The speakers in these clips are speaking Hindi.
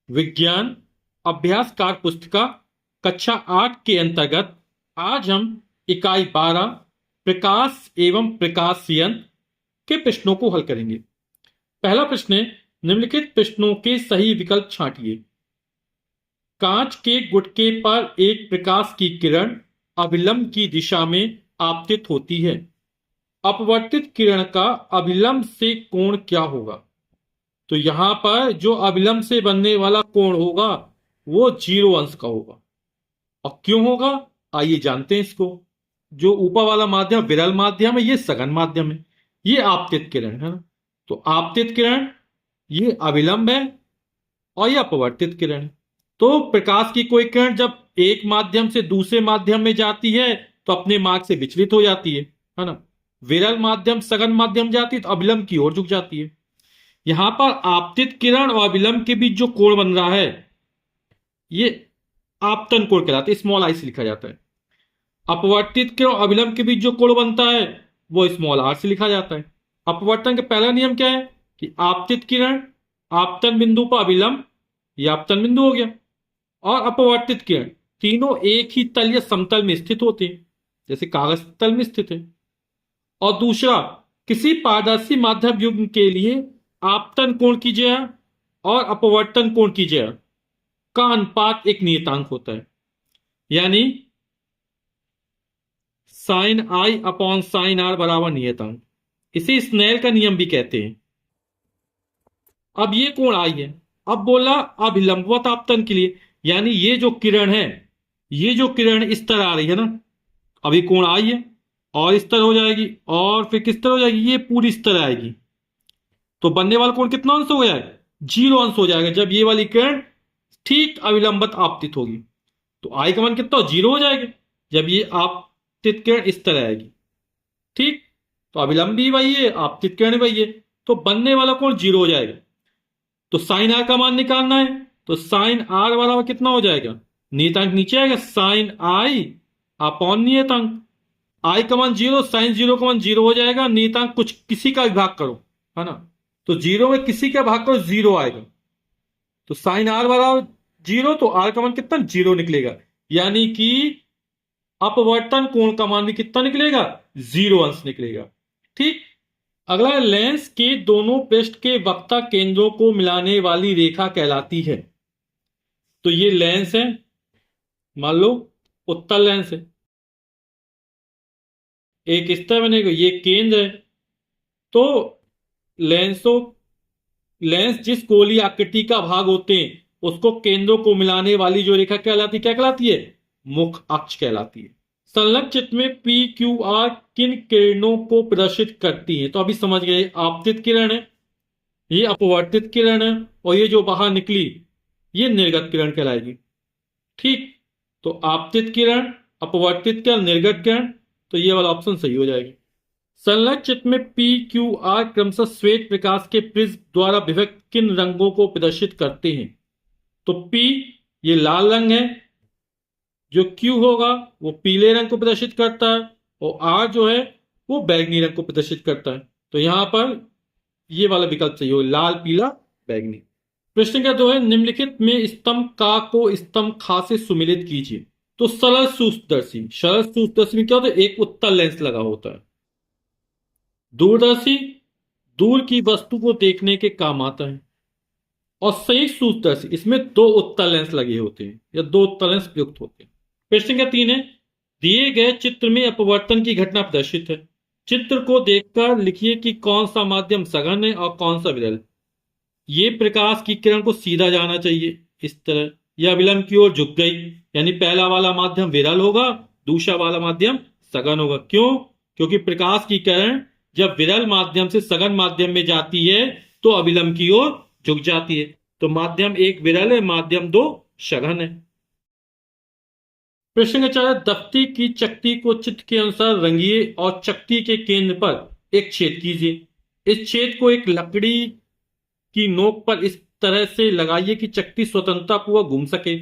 विज्ञान अभ्यासकार पुस्तिका कक्षा 8 के अंतर्गत आज हम इकाई 12 प्रकाश एवं प्रकाशयन के प्रश्नों को हल करेंगे। पहला प्रश्न है, निम्नलिखित प्रश्नों के सही विकल्प छांटिए। कांच के गुटके पर एक प्रकाश की किरण अभिलंब की दिशा में आपतित होती है। अपवर्तित किरण का अभिलंब से कोण क्या होगा? तो यहां पर जो अभिलंब से बनने वाला कोण होगा वो 0 अंश का होगा। और क्यों होगा, आइए जानते हैं इसको। जो ऊपर वाला माध्यम विरल माध्यम है, ये सघन माध्यम है, ये आपतित किरण है ना। तो आपतित किरण ये अभिलंब है और ये अपवर्तित किरण है। तो प्रकाश की कोई किरण जब एक माध्यम से दूसरे माध्यम में जाती है तो अपने मार्ग से विचलित हो जाती है ना। विरल माध्यम सघन माध्यम जाती है तो अभिलंब की ओर झुक जाती है। यहां पर आपतित किरण और अभिलंब के बीच जो कोण बन रहा है ये आपतन कोण कहलाता है, स्मॉल आई से लिखा जाता है। अपवर्तित किरण और अभिलंब के बीच जो कोण बनता है वो स्मॉल आर से लिखा जाता है। अपवर्तन का पहला नियम क्या है कि आपतित किरण आपतन बिंदु पर अभिलंब, ये आपतन बिंदु हो गया, और अपवर्तित किरण तीनों एक ही तल या समतल में स्थित होते हैं, जैसे कागज तल में स्थित है। और दूसरा, किसी पारदर्शी माध्यम युग्म के लिए आपतन कोण की जया और अपवर्तन कोण की जया का अनुपात एक नियतांक होता है, यानी sine i upon sine r बराबर नियतांक। इसे स्नेल का नियम भी कहते हैं। अब ये कोण आई है, अब बोला अभिलंबवत आपतन के लिए, यानी ये जो किरण है, ये जो किरण इस तरह आ रही है ना, अभी कोण आई है और इस तरह हो जाएगी और फिर किस तरह हो जाएगी, ये पूरी इस तरह आएगी। तो बनने वाला कोण कितना अंश हो जाएगा? 0 अंश हो जाएगा जब ये वाली किरण ठीक अविलंबत आपतित होगी। तो आई का मान कितना 0 हो जाएगा जब ये आपतित किरण इस तरह आएगी। ठीक, तो अविलंब भी वही है, आपतित किरण वही है, तो बनने वाला कोण 0 हो जाएगा। तो साइन आर का मान निकालना है, तो साइन आर बराबर कितना हो जाएगा? नियतांक नीचे आएगा, साइन आई अपॉन नियतांक। आई का मान 0, साइन 0 का मान 0 हो जाएगा, नियतांक कुछ किसी का विभाग करो, है ना। तो 0 में किसी का भाग करो 0 आएगा। तो साइन आर बराबर 0, तो आर का मान कितना 0 निकलेगा, यानी कि अपवर्तन कोण का मान भी कितना निकलेगा? 0 अंश निकलेगा। ठीक, अगला लेंस के दोनों पृष्ठ के वक्ता केंद्रों को मिलाने वाली रेखा कहलाती है। तो ये लेंस है, मान लो उत्तल लेंस है, एक इस तरह बनेगा, ये केंद्र है। तो लेंस जिस गोलीय आकृति का भाग होते हैं उसको केंद्रों को मिलाने वाली जो रेखा कहलाती, क्या कहलाती है? मुख अक्ष कहलाती है। संलग्न चित्र में पी क्यू आर किन किरणों को प्रदर्शित करती है? तो अभी समझ गए, आपतित किरण है, ये अपवर्तित किरण है, और ये जो बाहर निकली ये निर्गत किरण कहलाएगी। ठीक, तो आपतित किरण, अपवर्तित किरण, निर्गत किरण, तो ये वाला ऑप्शन सही हो जाएगा। संलग्न चित्र में पी क्यू आर क्रमशः श्वेत प्रकाश के प्रिज्म द्वारा विभक्त किन रंगों को प्रदर्शित करते हैं? तो पी ये लाल रंग है, जो क्यू होगा वो पीले रंग को प्रदर्शित करता है, और आर जो है वो बैगनी रंग को प्रदर्शित करता है। तो यहां पर ये वाला विकल्प सही हो, लाल पीला बैगनी। प्रश्न का जो है, निम्नलिखित में स्तंभ का को स्तंभ खा से सुमिलित कीजिए। तो सरल सूक्ष्मदर्शी, सरल सूक्ष्मदर्शी में क्या होता है? एक उत्तल लेंस लगा होता है। दूरदर्शी दूर की वस्तु को देखने के काम आता है। और संयुक्त सूक्ष्मदर्शी, इसमें 2 उत्तल लेंस लगे होते हैं या 2 उत्तल लेंस प्रयुक्त होते हैं। प्रश्न का 3 है, दिए गए चित्र में अपवर्तन की घटना प्रदर्शित है। चित्र को देखकर लिखिए कि कौन सा माध्यम सघन है और कौन सा विरल। ये प्रकाश की किरण को सीधा जाना चाहिए इस तरह, यह विलंब की ओर झुक गई, यानी पहला वाला माध्यम विरल होगा, दूसरा वाला माध्यम सघन होगा। क्यों? क्योंकि प्रकाश की किरण जब विरल माध्यम से सघन माध्यम में जाती है तो अविलंब की ओर झुक जाती है। तो माध्यम 1 विरल है, माध्यम 2 सघन है। प्रश्न का 4, दफ्ती की चकती को चित्र के अनुसार रंगिए और चकती के केंद्र पर एक छेद कीजिए। इस छेद को एक लकड़ी की नोक पर इस तरह से लगाइए कि चकती स्वतंत्रता पूर्वक घूम सके।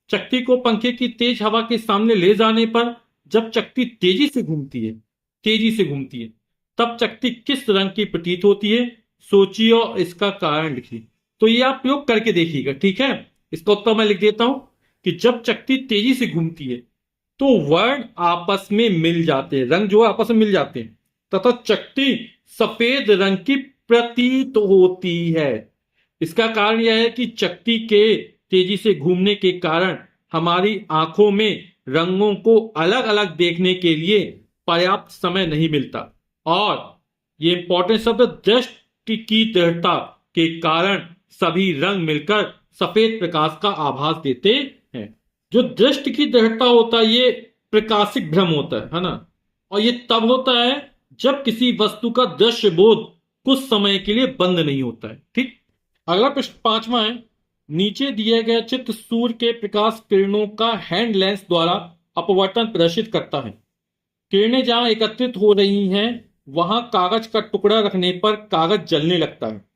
चकती को पंखे की तेज हवा के सामने ले जाने पर जब चकती तेजी से घूमती है तब चकती किस रंग की प्रतीत होती है? सोचिए और इसका कारण लिखिए। तो ये आप प्रयोग करके देखिएगा, ठीक है। इसका उत्तर मैं लिख देता हूं कि जब चकती तेजी से घूमती है तो वर्ण आपस में मिल जाते हैं, रंग जो है आपस में मिल जाते हैं तथा चकती सफेद रंग की प्रतीत होती है। इसका कारण यह है कि चकती के तेजी से घूमने के कारण हमारी आंखों में रंगों को अलग अलग देखने के लिए पर्याप्त समय नहीं मिलता और ये इंपॉर्टेंट शब्द दृष्टि की दृढ़ता के कारण सभी रंग मिलकर सफेद प्रकाश का आभास देते हैं। जो दृष्टि की दृढ़ता होता है ये प्रकाशिक भ्रम होता है ना, और ये तब होता है जब किसी वस्तु का दृश्य बोध कुछ समय के लिए बंद नहीं होता है। ठीक, अगला प्रश्न 5वां है, नीचे दिए गए चित्र सूर्य के प्रकाश किरणों का हैंड लेंस द्वारा अपवर्तन प्रदर्शित करता है। किरणें जहां एकत्रित हो रही हैं वहां कागज का टुकड़ा रखने पर कागज जलने लगता है।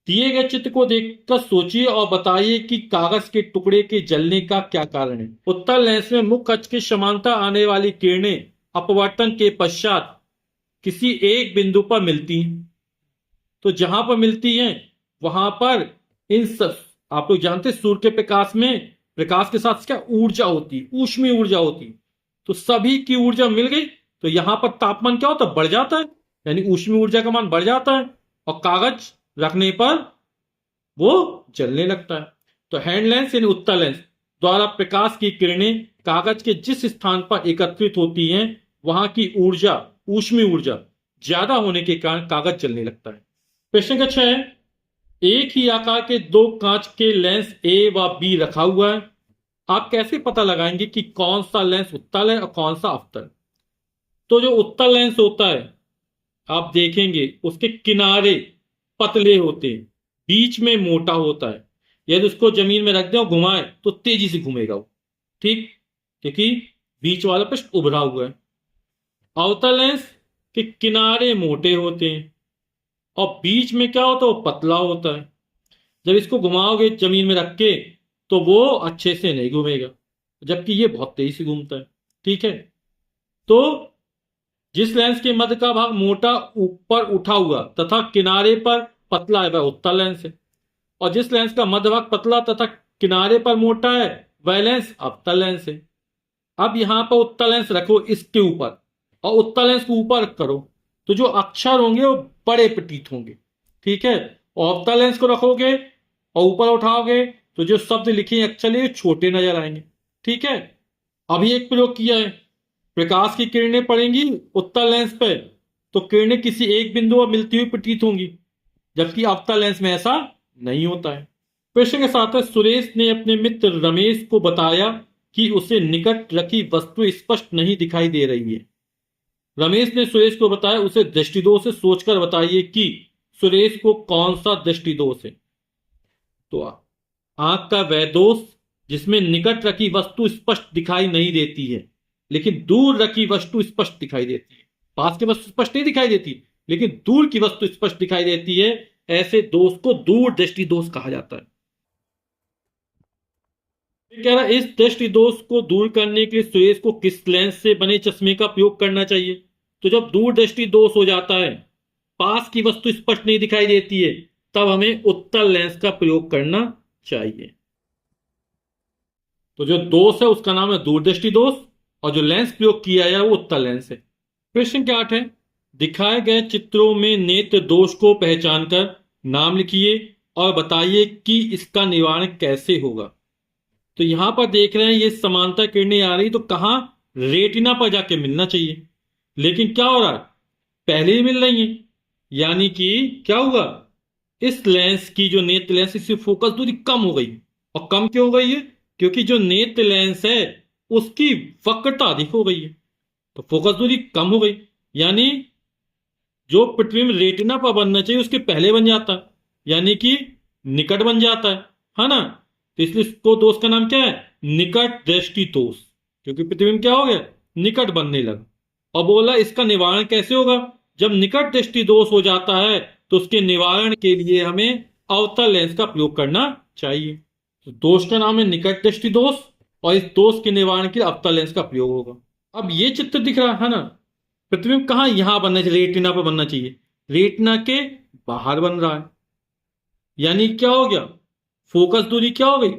दिए गए चित्र को देखकर सोचिए और बताइए कि कागज के टुकड़े के जलने का क्या कारण है। उत्तर लेंस में मुख्य अक्ष के समांतर आने वाली किरणें अपवर्तन के पश्चात किसी एक बिंदु पर मिलती हैं। तो जहां पर मिलती हैं वहां पर इन सब, आप लोग जानते हैं सूर्य के प्रकाश में प्रकाश के साथ क्या ऊर्जा होती है, ऊष्मीय ऊर्जा होती है। तो सभी की ऊर्जा मिल गई तो यहां पर तापमान क्या होता है, बढ़ जाता है, यानी ऊष्मीय ऊर्जा का मान बढ़ जाता है और कागज रखने पर वो जलने लगता है। तो हैंड लेंस यानी उत्तल लेंस द्वारा प्रकाश की किरणें कागज के जिस स्थान पर एकत्रित होती हैं वहां की ऊर्जा, ऊष्मीय ऊर्जा ज्यादा होने के कारण कागज जलने लगता है। प्रश्न का 6 है, एक ही आकार के दो कांच के लेंस ए व बी रखा हुआ है। आप कैसे पता लगाएंगे कि कौन सा लेंस उत्तल है और कौन सा अवतल? तो जो उत्तल लेंस होता है आप देखेंगे उसके किनारे पतले होते हैं, बीच में मोटा होता है। यदि उसको जमीन में रख दें और घुमाए तो तेजी से घूमेगा वो। ठीक, क्योंकि बीच वाला पृष्ठ उभरा हुआ है। अवतल लेंस के किनारे मोटे होते हैं और बीच में क्या होता है, वो पतला होता है। जब इसको घुमाओगे जमीन में रख के तो वो अच्छे से नहीं घूमेगा, जबकि ये बहुत तेजी से घूमता है। ठीक है, तो जिस लेंस के मध्य का भाग मोटा ऊपर उठा हुआ तथा किनारे पर पतला है वह उत्तल लेंस है, और जिस लेंस का मध्य भाग पतला तथा किनारे पर मोटा है वह लेंस अवतल लेंस है। अब यहां पर उत्तल लेंस रखो इसके ऊपर और उत्तल लेंस को ऊपर करो तो जो अक्षर होंगे वो बड़े प्रतीत होंगे। ठीक है, और अवतल लेंस को रखोगे और ऊपर उठाओगे तो जो शब्द लिखे अक्षर ये छोटे नजर आएंगे। ठीक है, अभी एक प्रयोग किया है, प्रकाश की किरणें पड़ेंगी उत्तल लेंस पे तो किरणें किसी एक बिंदु पर मिलती हुई प्रतीत होंगी, जबकि अवतल लेंस में ऐसा नहीं होता है। प्रश्न के साथ है, सुरेश ने अपने मित्र रमेश को बताया कि उसे निकट रखी वस्तु स्पष्ट नहीं दिखाई दे रही है। रमेश ने सुरेश को बताया उसे दृष्टिदोष से सोचकर बताइए कि सुरेश को कौन सा दृष्टिदोष है। तो आंख का वह दोष जिसमें निकट रखी वस्तु स्पष्ट दिखाई नहीं देती है लेकिन दूर रखी वस्तु स्पष्ट दिखाई देती है। पास की वस्तु स्पष्ट नहीं दिखाई देती लेकिन दूर की वस्तु स्पष्ट दिखाई देती है, ऐसे दोष को दूर दृष्टि दोष कहा जाता है। कह रहा इस दृष्टि दोष को दूर करने के लिए सुरेश को किस लेंस से बने चश्मे का प्रयोग करना चाहिए। तो जब दूर दृष्टि दोष हो जाता है, पास की वस्तु स्पष्ट नहीं दिखाई देती है, तब हमें उत्तल लेंस का प्रयोग करना चाहिए। तो जो दोष है उसका नाम है दूरदृष्टि दोष और जो लेंस प्रयोग किया जाए वो उत्तल लेंस है। प्रश्न क्या 8 है, दिखाए गए चित्रों में नेत्र दोष को पहचानकर नाम लिखिए और बताइए कि इसका निवारण कैसे होगा। तो यहां पर देख रहे हैं ये समांतर किरणें आ रही तो कहां, रेटिना पर जाके मिलना चाहिए, लेकिन क्या हो रहा है पहले ही मिल रही है, यानी कि क्या हुआ, इस लेंस की जो नेत्र लेंस इसकी फोकस दूरी कम हो गई। और कम क्यों हो गई है, क्योंकि जो नेत्र लेंस है उसकी वक्रता अधिक हो गई है तो फोकस दूरी कम हो गई, यानी जो प्रतिबिंब रेटिना पर बनना चाहिए उसके पहले बन जाता है, यानी कि निकट बन जाता है ना। तो इसलिए इसको दोष का नाम क्या है, निकट दृष्टि दोष, क्योंकि प्रतिबिंब क्या हो गया, निकट बनने लगा। और बोला इसका निवारण कैसे होगा, जब निकट दृष्टि दोष हो जाता है तो उसके निवारण के लिए हमें अवतल लेंस का प्रयोग करना चाहिए। तो दोष का नाम है निकट दृष्टि दोष और इस दोष के निवारण के लिए अवतल लेंस का प्रयोग होगा। अब ये चित्र दिख रहा है ना, प्रतिबिंब कहां, यहां बनना चाहिए, रेटिना पर बनना चाहिए, रेटिना के बाहर बन रहा है, यानी क्या हो गया, फोकस दूरी क्या हो गई,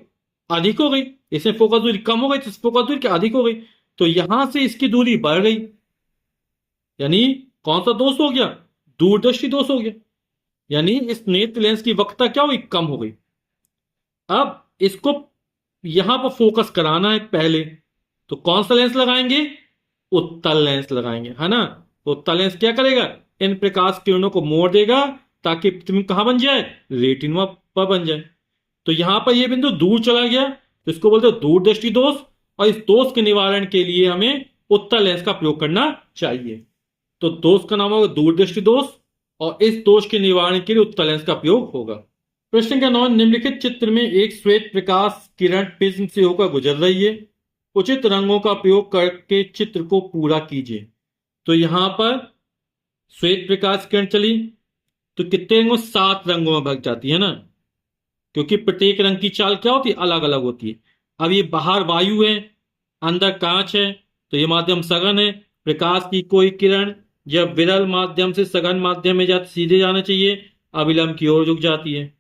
अधिक हो गई। इसमें फोकस दूरी कम हो गई तो फोकस दूरी क्या अधिक हो गई, तो यहां से इसकी दूरी बढ़ गई, यानी कौन सा दोष हो गया, दूरदृष्टि दोष हो गया। यानी इस नेत्र लेंस की वक्रता क्या हुई, कम हो गई। अब इसको यहां पर फोकस कराना है पहले, तो कौन सा लेंस लगाएंगे, उत्तल लेंस लगाएंगे, है ना। तो उत्तल लेंस क्या करेगा, इन प्रकाश किरणों को मोड़ देगा ताकि प्रतिबिंब कहां बन जाए, रेटिना पर बन जाए। तो यहां पर यह बिंदु दूर चला गया, तो इसको बोलते हैं दूरदृष्टि दोष। और इस दोष के निवारण के लिए हमें उत्तल लेंस का प्रयोग करना चाहिए। तो दोष का नाम होगा दूरदृष्टि दोष, और इस दोष के निवारण के लिए उत्तल लेंस का प्रयोग होगा। प्रश्न का 9, निम्नलिखित चित्र में एक श्वेत प्रकाश किरण प्रिज्म से होकर गुजर रही है, उचित रंगों का प्रयोग करके चित्र को पूरा कीजिए। तो यहां पर श्वेत प्रकाश किरण चली, तो कितने रंगों, 7 रंगों में भग जाती है ना, क्योंकि प्रत्येक रंग की चाल क्या होती है, अलग अलग होती है। अब ये बाहर वायु है, अंदर कांच है, तो ये माध्यम सघन है। प्रकाश की कोई किरण जब विरल माध्यम से सघन माध्यम में जाती सीधे जाना चाहिए, अविलंब की ओर झुक जाती है।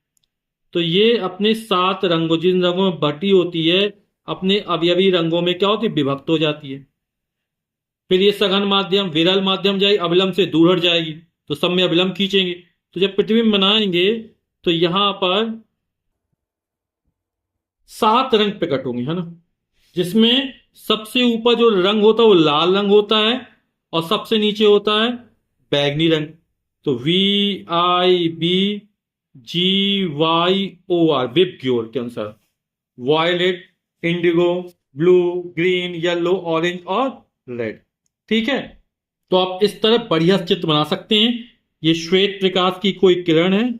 तो ये अपने 7 रंगों, जिन रंगों में बटी होती है, अपने अवयवी रंगों में क्या होती है, विभक्त हो जाती है। फिर ये सघन माध्यम विरल माध्यम जाएगी, अविलंब से दूर हट जाएगी, तो सब में अविलंब खींचेंगे। तो जब प्रतिबिंब बनाएंगे तो यहां पर 7 रंग प्रकट होंगे, है ना, जिसमें सबसे ऊपर जो रंग होता है वो लाल रंग होता है, और सबसे नीचे होता है बैगनी रंग। तो VIBGYOR, विबग्योर के अनुसार violet, indigo, blue, green, yellow, orange और रेड। ठीक है, तो आप इस तरह बढ़िया चित्र बना सकते हैं। ये श्वेत प्रकाश की कोई किरण है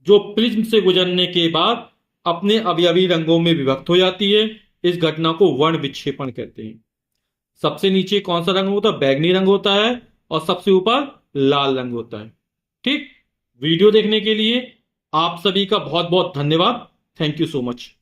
जो प्रिज्म से गुजरने के बाद अपने अवयवी रंगों में विभक्त हो जाती है। इस घटना को वर्ण विक्षेपण कहते हैं। सबसे नीचे कौन सा रंग होता है, बैगनी रंग होता है, और सबसे ऊपर लाल रंग होता है। ठीक, वीडियो देखने के लिए आप सभी का बहुत बहुत धन्यवाद। Thank you so much.